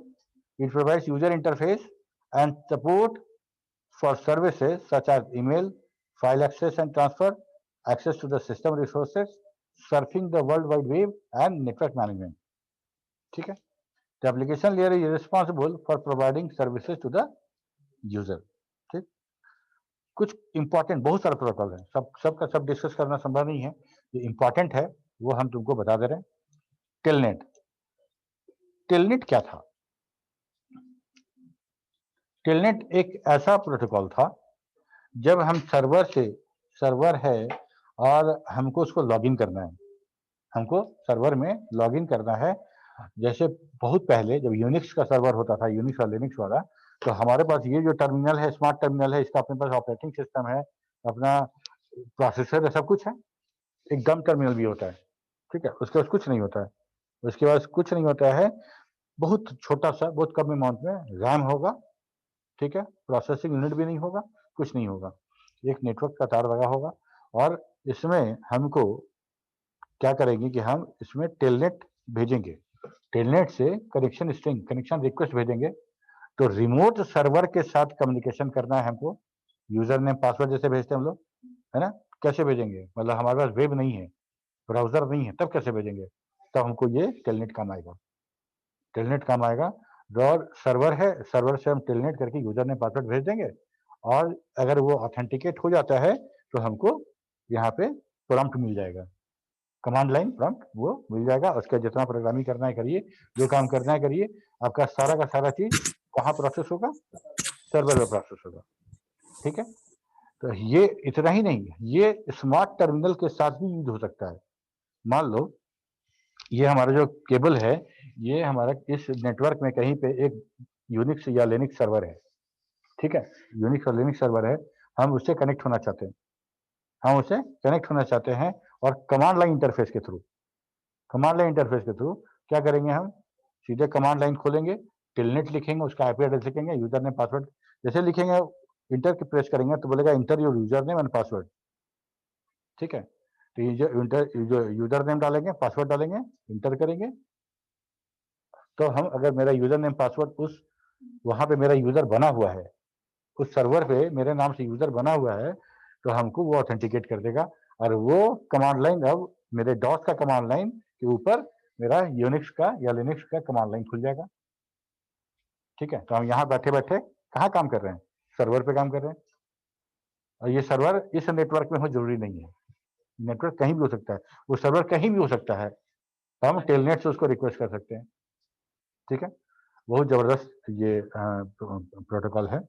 It provides user interface and support for services such as email, file access and transfer, access to the system resources, surfing the world wide web, and network management. ठीक है, the application layer is responsible for providing services to the user. ठीक, कुछ important, बहुत सारे protocol है, सबका सब discuss करना संभव नहीं है, जो इंपॉर्टेंट है वो हम तुमको बता दे रहे हैं। टेलनेट, टेलनेट क्या था? टेलनेट एक ऐसा प्रोटोकॉल था, जब हम सर्वर है और हमको उसको लॉगिन करना है, हमको सर्वर में लॉगिन करना है। जैसे बहुत पहले जब यूनिक्स का सर्वर होता था, यूनिक्स और लिनक्स वाला, तो हमारे पास ये जो टर्मिनल है, स्मार्ट टर्मिनल है, इसका अपने पास ऑपरेटिंग सिस्टम है, अपना प्रोसेसर है, सब कुछ है, एक डम टर्मिनल भी होता है। ठीक है, उसके पास कुछ नहीं होता है, उसके पास कुछ नहीं होता है, बहुत छोटा सा, बहुत कम अमाउंट में रैम होगा, ठीक है, प्रोसेसिंग यूनिट भी नहीं होगा, कुछ नहीं होगा, एक नेटवर्क का तार लगा होगा। और इसमें हमको क्या करेंगे कि हम इसमें टेलनेट भेजेंगे, टेलनेट से कनेक्शन स्ट्रिंग, कनेक्शन रिक्वेस्ट भेजेंगे। तो रिमोट सर्वर के साथ कम्युनिकेशन करना है हमको, यूजर नेम पासवर्ड जैसे भेजते हैं हम लोग, है ना, कैसे भेजेंगे, मतलब हमारे पास वेब नहीं है, ब्राउजर नहीं है, तब कैसे भेजेंगे, तब हमको ये टेलनेट काम आएगा, टेलनेट काम आएगा। और सर्वर है, सर्वर से हम टेलनेट करके यूजर नेम पासवर्ड भेज देंगे, और अगर वो ऑथेंटिकेट हो जाता है तो हमको यहाँ पे प्रॉम्प्ट मिल जाएगा, कमांड लाइन प्रॉम्प्ट वो मिल जाएगा। उसका जितना प्रोग्रामिंग करना है करिए, जो काम करना है करिए, आपका सारा का सारा चीज कहाँ प्रोसेस होगा, सर्वर में प्रोसेस होगा। ठीक है, तो ये इतना ही नहीं, ये स्मार्ट टर्मिनल के साथ भी यूज हो सकता है। मान लो ये हमारा जो केबल है, ये हमारा इस नेटवर्क में कहीं पे एक यूनिक्स या लिनक्स सर्वर है, ठीक है, यूनिक्स और लिनक्स सर्वर है, हम उससे कनेक्ट होना चाहते हैं, हम उससे कनेक्ट होना चाहते हैं, और कमांड लाइन इंटरफेस के थ्रू, कमांड लाइन इंटरफेस के थ्रू क्या करेंगे, हम सीधे कमांड लाइन खोलेंगे, टेलनेट लिखेंगे, उसका आईपी एड्रेस लिखेंगे, यूजर नेम पासवर्ड जैसे लिखेंगे, इंटर की प्रेस करेंगे तो बोलेगा inter your user name and password. ठीक है, तो यूजर नेम डालेंगे, पासवर्ड डालेंगे, इंटर करेंगे, तो हम अगर मेरा यूजर नेम पासवर्ड उस वहां पे मेरा यूजर बना हुआ है, उस सर्वर पे मेरे नाम से यूजर बना हुआ है, तो हमको वो ऑथेंटिकेट कर देगा, और वो कमांड लाइन अब मेरे डॉस का कमांड लाइन के ऊपर मेरा यूनिक्स का या लिनक्स का कमांड लाइन खुल जाएगा। ठीक है, तो हम यहाँ बैठे बैठे कहाँ काम कर रहे हैं, सर्वर पे काम कर रहे हैं, और ये सर्वर इस नेटवर्क में हो जरूरी नहीं है, नेटवर्क कहीं भी हो सकता है, वो सर्वर कहीं भी हो सकता है, हम टेलनेट से उसको रिक्वेस्ट कर सकते हैं। ठीक है, बहुत जबरदस्त ये प्रोटोकॉल है।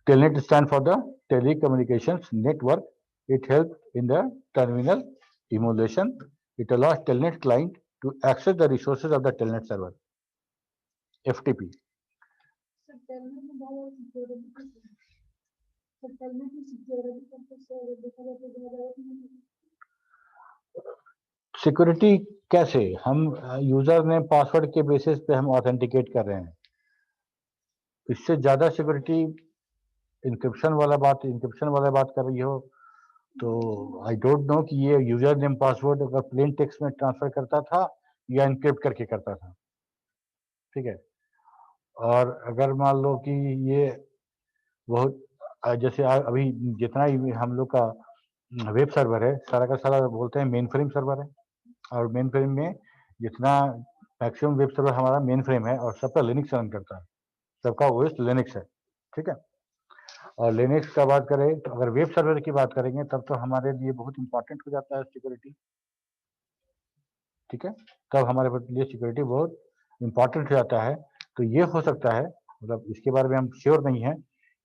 Telnet stand for the telecommunications network. It helps in the terminal emulation. It allows Telnet client to access the resources of the Telnet server. FTP. Sir telnet में बहुत सिक्योरिटी, सर टेलनेट में security purpose से देखा जाए तो ज़्यादा security कैसे, हम यूजर ने पासवर्ड के बेसिस पे हम ऑथेंटिकेट कर रहे हैं, इससे ज्यादा सिक्योरिटी इंक्रिप्शन वाला बात कर रही हो तो आई डोंट नो कि ये यूजर नेम पासवर्ड अगर प्लेन टेक्स्ट में ट्रांसफर करता था या इनक्रिप्ट करके करता था। ठीक है, और अगर मान लो कि ये बहुत जैसे अभी जितना ही हम लोग का वेब सर्वर है, सारा का सारा बोलते हैं मेन फ्रेम सर्वर है, और मेन फ्रेम में जितना मैक्सिमम वेब सर्वर हमारा मेन फ्रेम है, और सब पर लिनक्स रन करता है, सबका ओएस लिनक्स है। ठीक है, और लिनक्स का बात करें तो अगर वेब सर्वर की बात करेंगे तब तो हमारे लिए बहुत इंपॉर्टेंट हो जाता है सिक्योरिटी। ठीक है, तब हमारे लिए सिक्योरिटी बहुत इंपॉर्टेंट हो जाता है। तो ये हो सकता है, मतलब इसके बारे में हम श्योर नहीं है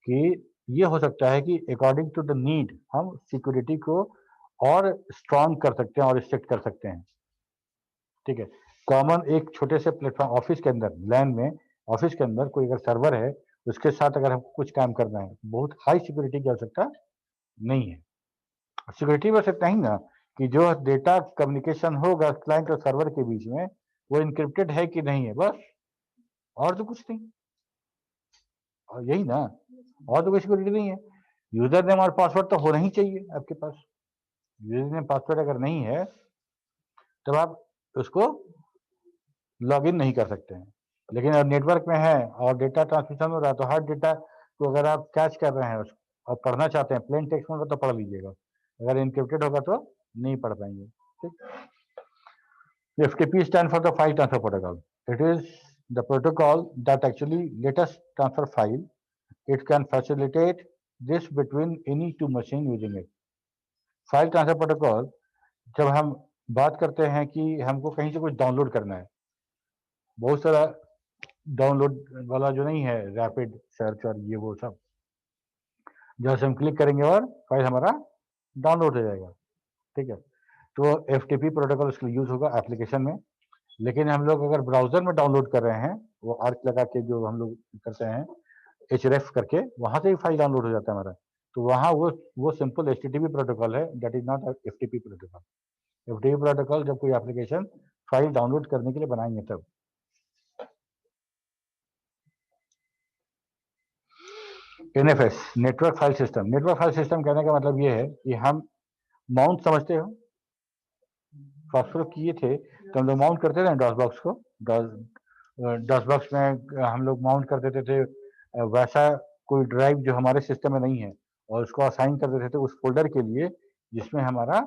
कि ये हो सकता है कि अकॉर्डिंग टू द नीड हम सिक्योरिटी को और स्ट्रॉन्ग कर सकते हैं और स्ट्रिक्ट कर सकते हैं। ठीक है, कॉमन एक छोटे से प्लेटफॉर्म ऑफिस के अंदर, लैन में ऑफिस के अंदर कोई अगर सर्वर है, उसके साथ अगर हमको कुछ काम करना है, बहुत हाई सिक्योरिटी की आवश्यकता नहीं है। सिक्योरिटी बस इतना ही ना कि जो डेटा कम्युनिकेशन होगा क्लाइंट और सर्वर के बीच में वो इनक्रिप्टेड है कि नहीं है, बस, और तो कुछ नहीं, और यही ना, और तो कोई सिक्योरिटी नहीं है। यूजर नेम और पासवर्ड तो होना ही चाहिए आपके पास, यूजर नेम पासवर्ड अगर नहीं है तब आप उसको लॉग इन नहीं कर सकते हैं। लेकिन अगर नेटवर्क में है और डेटा ट्रांसमिशन हो रहा है तो हर डेटा को अगर आप कैच कर रहे हैं उसको और पढ़ना चाहते हैं प्लेन टेक्स्ट में होगा तो पढ़ लीजिएगा, अगर इनक्रिप्टेड होगा तो नहीं पढ़ पाएंगे। ठीक, FTP stands for the file transfer protocol. It is the protocol that actually let us transfer file. It can facilitate this between any two machine using it. File transfer protocol, जब हम बात करते हैं कि हमको कहीं से कुछ डाउनलोड करना है, बहुत सारा डाउनलोड वाला जो नहीं है रैपिड सर्च और ये वो सब, जैसे हम क्लिक करेंगे और फाइल हमारा डाउनलोड हो जाएगा। ठीक है, तो FTP प्रोटोकॉल उसके लिए यूज होगा एप्लीकेशन में। लेकिन हम लोग अगर ब्राउजर में डाउनलोड कर रहे हैं, वो आर्क लगा के जो हम लोग करते हैं href करके, वहां से ही फाइल डाउनलोड हो जाता है हमारा, तो वहाँ वो सिंपल HTTP प्रोटोकॉल है, that is not FTP protocol. FTP protocol जब कोई एप्लीकेशन फाइल डाउनलोड करने के लिए बनाएंगे तब। NFS network file system. Network file system कहने का मतलब ये है कि हम माउंट समझते हो, फॉस्फोरस किए थे तो हम लोग माउंट करते थे डॉस बॉक्स को, डॉस बॉक्स में हम लोग माउंट कर देते थे। वैसा कोई ड्राइव जो हमारे सिस्टम में नहीं है और उसको असाइन कर देते थे उस फोल्डर के लिए जिसमें हमारा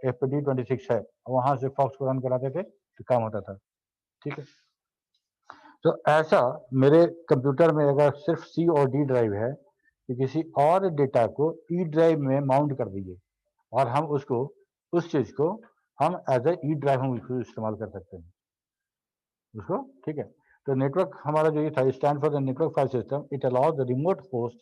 FPD26 है, वहां से फॉक्स को रन कराते थे तो काम होता था। ठीक है, तो ऐसा मेरे कंप्यूटर में अगर सिर्फ C और D ड्राइव है तो किसी और डेटा को E ड्राइव में माउंट कर दीजिए और हम उसको, उस चीज को हम एज ए E ड्राइव हम उसको इस्तेमाल कर सकते हैं उसको। ठीक है, तो नेटवर्क हमारा जो ये था, stand for the network file system. It allows the remote host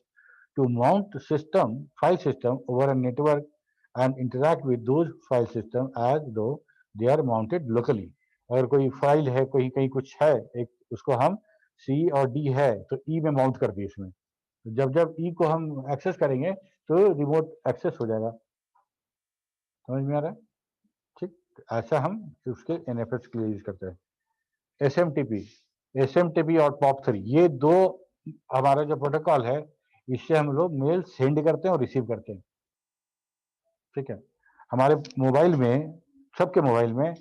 to mount system file system over a network and interact with those file system as though they are mounted locally। अगर कोई file है, कोई कहीं कुछ है एक, उसको हम C और D है तो E में माउंट कर दिए इसमें, तो जब जब E को हम एक्सेस करेंगे तो रिमोट एक्सेस हो जाएगा। समझ में आ रहा है? ठीक, ऐसा हम उसके NFS के लिए यूज करते हैं। SMTP और POP3 ये दो हमारा जो प्रोटोकॉल है, इससे हम लोग मेल सेंड करते हैं और रिसीव करते हैं। ठीक है, हमारे मोबाइल में, सबके मोबाइल में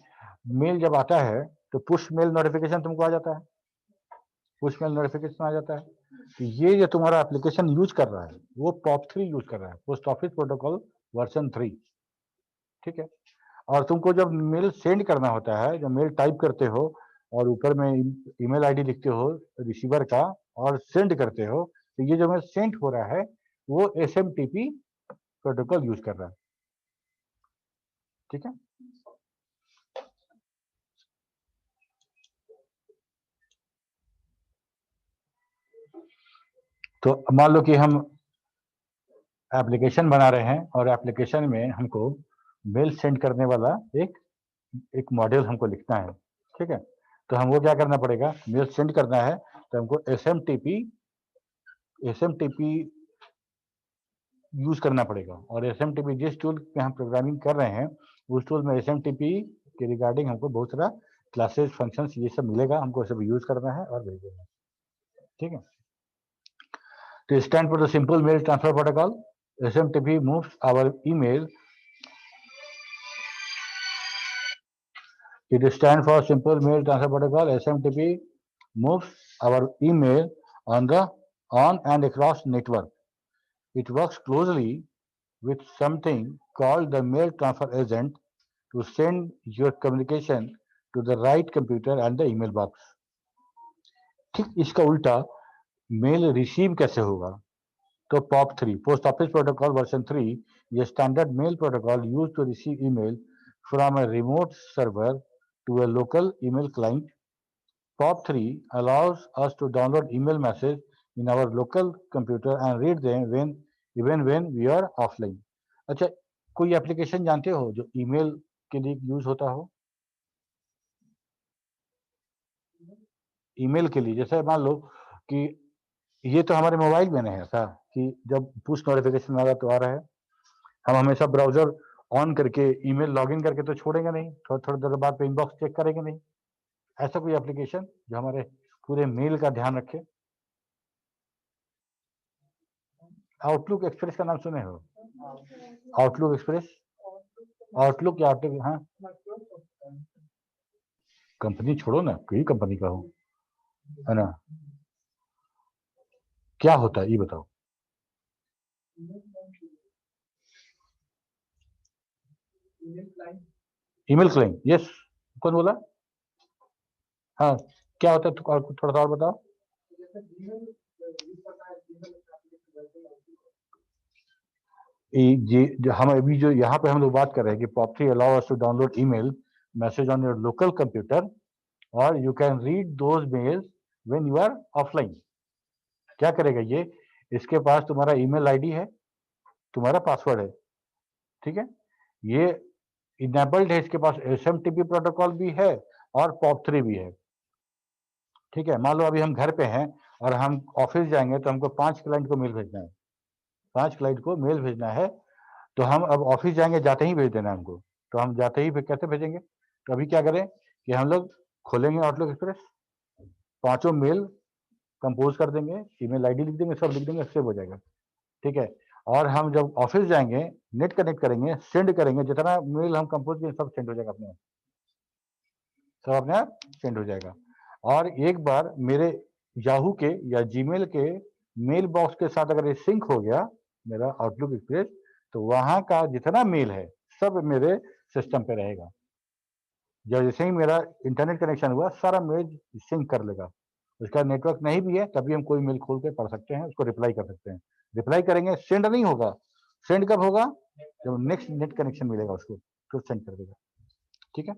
मेल जब आता है तो पुश मेल नोटिफिकेशन तुमको आ जाता है, पुश मेल नोटिफिकेशन आ जाता है। तो ये जो तुम्हारा एप्लीकेशन यूज कर रहा है वो POP3 यूज कर रहा है, पोस्ट ऑफिस प्रोटोकॉल वर्जन 3। ठीक है, और तुमको जब मेल सेंड करना होता है, जब मेल टाइप करते हो और ऊपर में ईमेल आईडी लिखते हो रिसीवर का और सेंड करते हो, तो ये जो मेल सेंड हो रहा है वो SMTP प्रोटोकॉल यूज कर रहा है। ठीक है, तो मान लो कि हम एप्लीकेशन बना रहे हैं और एप्लीकेशन में हमको मेल सेंड करने वाला एक मॉड्यूल हमको लिखना है। ठीक है, तो हम वो क्या करना पड़ेगा, मेल सेंड करना है तो हमको SMTP यूज करना पड़ेगा। और SMTP जिस टूल पे हम प्रोग्रामिंग कर रहे हैं उस टूल में SMTP के रिगार्डिंग हमको बहुत सारा क्लासेस, फंक्शंस, ये सब मिलेगा, हमको सब यूज करना है और भेजना है। ठीक है, to stand for the simple mail transfer protocol, SMTP moves our email. It stands for simple mail transfer protocol. SMTP moves our email on and across network. It works closely with something called the mail transfer agent to send your communication to the right computer and the email box. ठीक इसका उल्टा mail receive कैसे होगा, तो POP3 post office protocol version 3 ये standard mail protocol use to receive email from a remote server to a local email client. POP3 allows us to download email message in our local computer and read them even when we are offline। अच्छा, कोई application जानते हो जो email के लिए use होता हो? Email के लिए जैसे मान लो कि ये तो हमारे मोबाइल में नहीं है ऐसा कि जब पुश नोटिफिकेशन आ रहा तो आ रहा है, हम हमेशा ब्राउजर ऑन करके ईमेल लॉगिन करके तो छोड़ेंगे नहीं, थोड़ी देर बाद पे इनबॉक्स चेक करेंगे नहीं। ऐसा कोई एप्लीकेशन जो हमारे पूरे मेल का ध्यान रखे? आउटलुक एक्सप्रेस का नाम सुने हो? आउटलुक एक्सप्रेस, आउटलुक या आउटलुक, हाँ कंपनी छोड़ो ना, कोई कंपनी का हो, है ना, क्या होता है ये बताओ? ईमेल क्लाइंट, यस, कौन बोला? हाँ, क्या होता है तो थोड़ा सा और बताओ। जो हम अभी जो यहाँ पे हम लोग बात कर रहे हैं कि POP3 allow us to download email message on your local computer और you can read those mails when you are offline। क्या करेगा ये, इसके पास तुम्हारा ईमेल आईडी है, तुम्हारा पासवर्ड है, ठीक है, ये इनेबल्ड है, इसके पास SMTP प्रोटोकॉल भी है और POP3 भी है। ठीक है, मान लो अभी हम घर पे हैं और हम ऑफिस जाएंगे तो हमको 5 क्लाइंट को मेल भेजना है, 5 क्लाइंट को मेल भेजना है, तो हम अब ऑफिस जाएंगे, जाते ही भेज देना है हमको, तो हम जाते ही कैसे भेजेंगे? तो अभी क्या करें कि हम लोग खोलेंगे आउटलुक एक्सप्रेस, 5 मेल कंपोज कर देंगे, ईमेल आईडी लिख देंगे, सब लिख देंगे, सेव हो जाएगा। ठीक है, और हम जब ऑफिस जाएंगे, नेट कनेक्ट करेंगे, सेंड करेंगे, जितना मेल हम कंपोज किए सब सेंड हो जाएगा अपने आप, सब अपने आप सेंड हो जाएगा। और एक बार मेरे याहू के या जीमेल के मेल बॉक्स के साथ अगर ये सिंक हो गया मेरा आउटलुक एक्सप्रेस, तो वहां का जितना मेल है सब मेरे सिस्टम पे रहेगा। जब जैसे ही मेरा इंटरनेट कनेक्शन हुआ सारा मेल सिंक कर लेगा। उसका नेटवर्क नहीं भी है तभी हम कोई मेल खोल के पढ़ सकते हैं, उसको रिप्लाई कर सकते हैं। रिप्लाई करेंगे, सेंड नहीं होगा। सेंड कब होगा? जब नेक्स्ट नेट कनेक्शन मिलेगा उसको, तो सेंड कर देगा। ठीक है,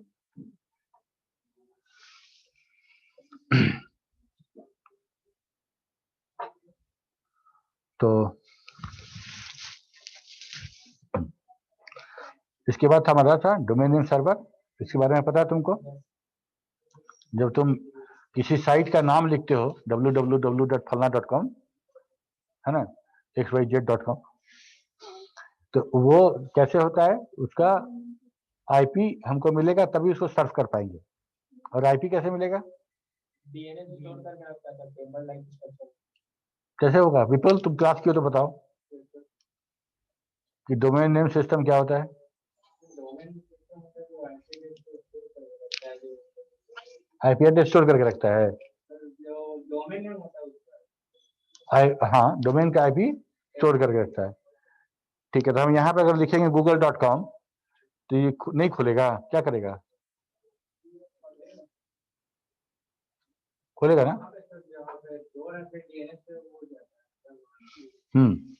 तो इसके बाद हमारा था डोमेन नेम सर्वर। इसके बारे में पता है तुमको? जब तुम किसी साइट का नाम लिखते हो www.falna.com, है ना, xyz.com, तो वो कैसे होता है? उसका आईपी हमको मिलेगा तभी उसको सर्व कर पाएंगे। और आईपी कैसे मिलेगा? डीएनएस स्टोर करके रखता है टेबल लाइक स्ट्रक्चर। कैसे होगा? विपुल तुम क्लास किए तो बताओ कि डोमेन नेम सिस्टम क्या होता है? डोमेन सिस्टम होता है जो आईपी एड्रेस स्टोर करके रखता है। जो डोमेन नेम होता है उसका, हाँ, डोमेन का आईपी स्टोर करके रखता है। ठीक है, तो हम यहाँ पे अगर लिखेंगे google.com तो ये नहीं खुलेगा, क्या करेगा? खुलेगा ना?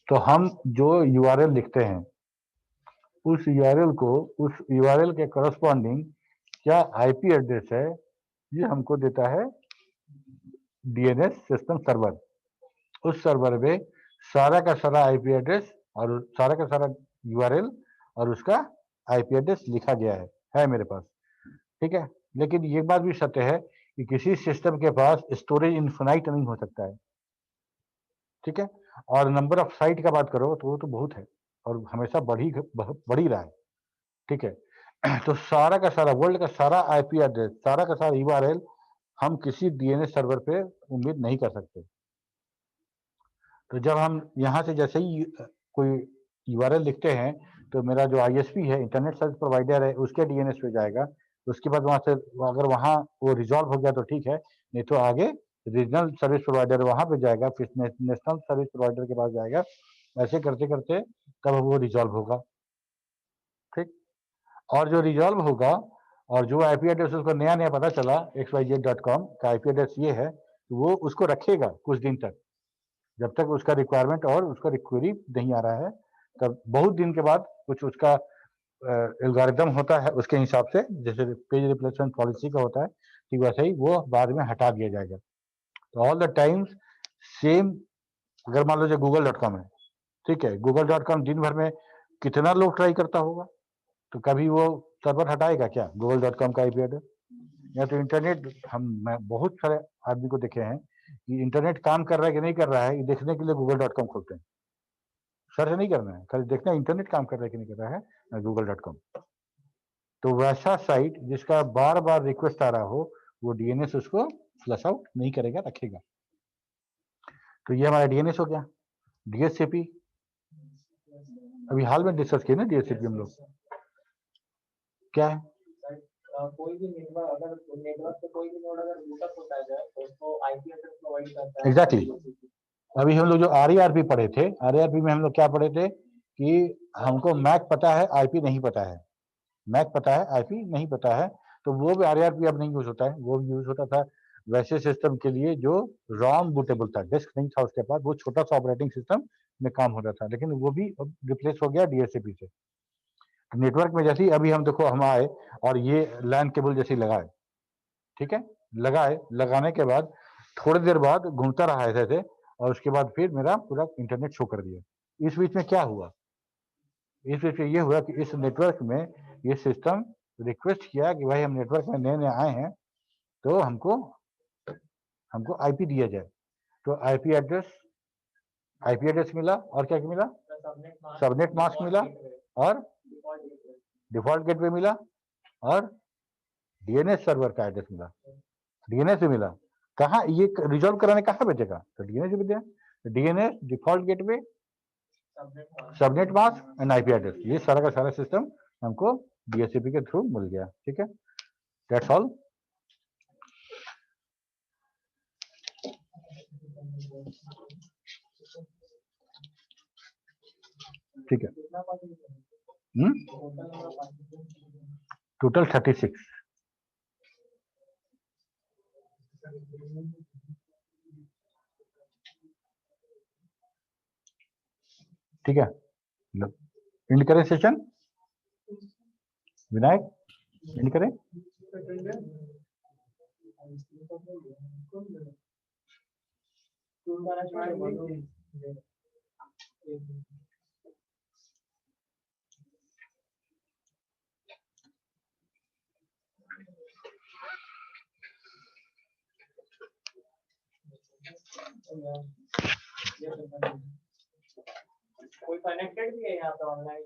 तो हम जो URL लिखते हैं उस URL को, उस URL के करस्पॉन्डिंग क्या आईपी एड्रेस है, ये हमको देता है डीएनएस सिस्टम सर्वर। उस सर्वर में सारा का सारा आईपी एड्रेस और सारा का सारा URL और उसका आईपी एड्रेस लिखा गया है मेरे पास। ठीक है, लेकिन ये बात भी सत्य है कि किसी सिस्टम के पास स्टोरेज इनफिनाइट नहीं हो सकता है। ठीक है, और नंबर ऑफ साइट का बात करो तो वो तो बहुत है और हमेशा बढ़ ही रहा है। ठीक है, तो सारा का सारा वर्ल्ड का सारा आईपी एड्रेस, सारा का सारा URL हम किसी डीएनएस सर्वर पे उम्मीद नहीं कर सकते। तो जब हम यहाँ से जैसे ही कोई URL लिखते हैं तो मेरा जो ISP है, इंटरनेट सर्विस प्रोवाइडर है, उसके डीएनएस पे जाएगा। उसके बाद वहां से अगर वहां वो रिजॉल्व हो गया तो ठीक है, नहीं तो आगे रीजनल सर्विस प्रोवाइडर वहां पे जाएगा, फिर नेशनल सर्विस प्रोवाइडर के पास जाएगा। ऐसे करते करते तब वो रिजॉल्व होगा। ठीक, और जो रिजॉल्व होगा और जो आईपी एड्रेस उसको नया नया पता चला xyz.com का आईपी एड्रेस ये है, तो वो उसको रखेगा कुछ दिन तक, जब तक उसका रिक्वायरमेंट और उसका रिक्वेरी नहीं आ रहा है। तब बहुत दिन के बाद कुछ उसका एल्गोरिदम होता है उसके हिसाब से, जैसे पेज रिप्लेसमेंट पॉलिसी का होता है, ठीक वैसे ही वो बाद में हटा दिया जाएगा। तो ऑल द टाइम्स सेम, अगर मान लो जो google.com है, ठीक है, google.com दिन भर में कितना लोग ट्राई करता होगा, तो कभी वो सर्वर हटाएगा क्या google.com का आईपी एड्रेस? या तो इंटरनेट, मैं बहुत सारे आदमी को देखे हैं कि इंटरनेट काम कर रहा है कि नहीं कर रहा है, ये देखने के लिए google.com खोलते हैं। सर्च नहीं करना है, खाली देखना है इंटरनेट काम कर रहा है कि नहीं कर रहा है, google.com। तो वैसा साइट जिसका बार बार रिक्वेस्ट आ रहा हो, वो डीएनएस उसको फ्लश आउट नहीं करेगा, रखेगा। तो ये हमारा डीएनएस हो गया। डीएचसीपी अभी हाल में डिस्कस किए ना, डीएचसीपी हम लोग क्या है? कोई भी नेटवर्क, अगर नेटवर्क पे कोई भी नोड अगर बूटअप होता है तो उसको आईपी एड्रेस प्रोवाइड करता है। एग्जैक्टली। अभी हम लोग जो RERP पढ़े थे, RERP में हम लोग क्या पढ़े थे कि हमको मैक पता है, आईपी नहीं पता है। मैक पता है, आईपी नहीं पता है, तो वो भी RERP अब नहीं यूज होता है। वो यूज होता था वैसे सिस्टम के लिए जो रॉम बूटेबल था, डिस्क नहीं था उसके पास, वो छोटा सा ऑपरेटिंग सिस्टम में काम हो रहा था, लेकिन वो भी अब रिप्लेस हो गया DHCP से। नेटवर्क में जैसे ही अभी हम देखो हम आए और ये लैन केबल जैसे लगाए, ठीक है, लगाने के बाद थोड़ी देर बाद घूमता रहा ऐसे और उसके बाद फिर मेरा पूरा इंटरनेट शो कर दिया। इस बीच में क्या हुआ? इस बीच में ये हुआ कि इस नेटवर्क में ये सिस्टम रिक्वेस्ट किया कि भाई हम नेटवर्क में नए आए हैं, तो हमको आईपी दिया जाए। तो आईपी एड्रेस मिला और क्या मिला? सबनेट मास्क मिला और डिफॉल्ट गेटवे मिला और डीएनएस सर्वर का एड्रेस मिला, डीएनएस भी मिला। कहाँ ये रिजॉल्व कराने कहाँ भेजेगा? तो डीएनएस भेजा, DNS default gateway, subnet mask and IP address, ये सारा का सारा सिस्टम हमको डीएचसीपी के थ्रू मिल गया। ठीक है, दैट्स ऑल। ठीक है, टोटल 36। ठीक है, एंड करें सेशन। विनायक एंड करें। कोई कनेक्टेड भी है यहाँ पे ऑनलाइन?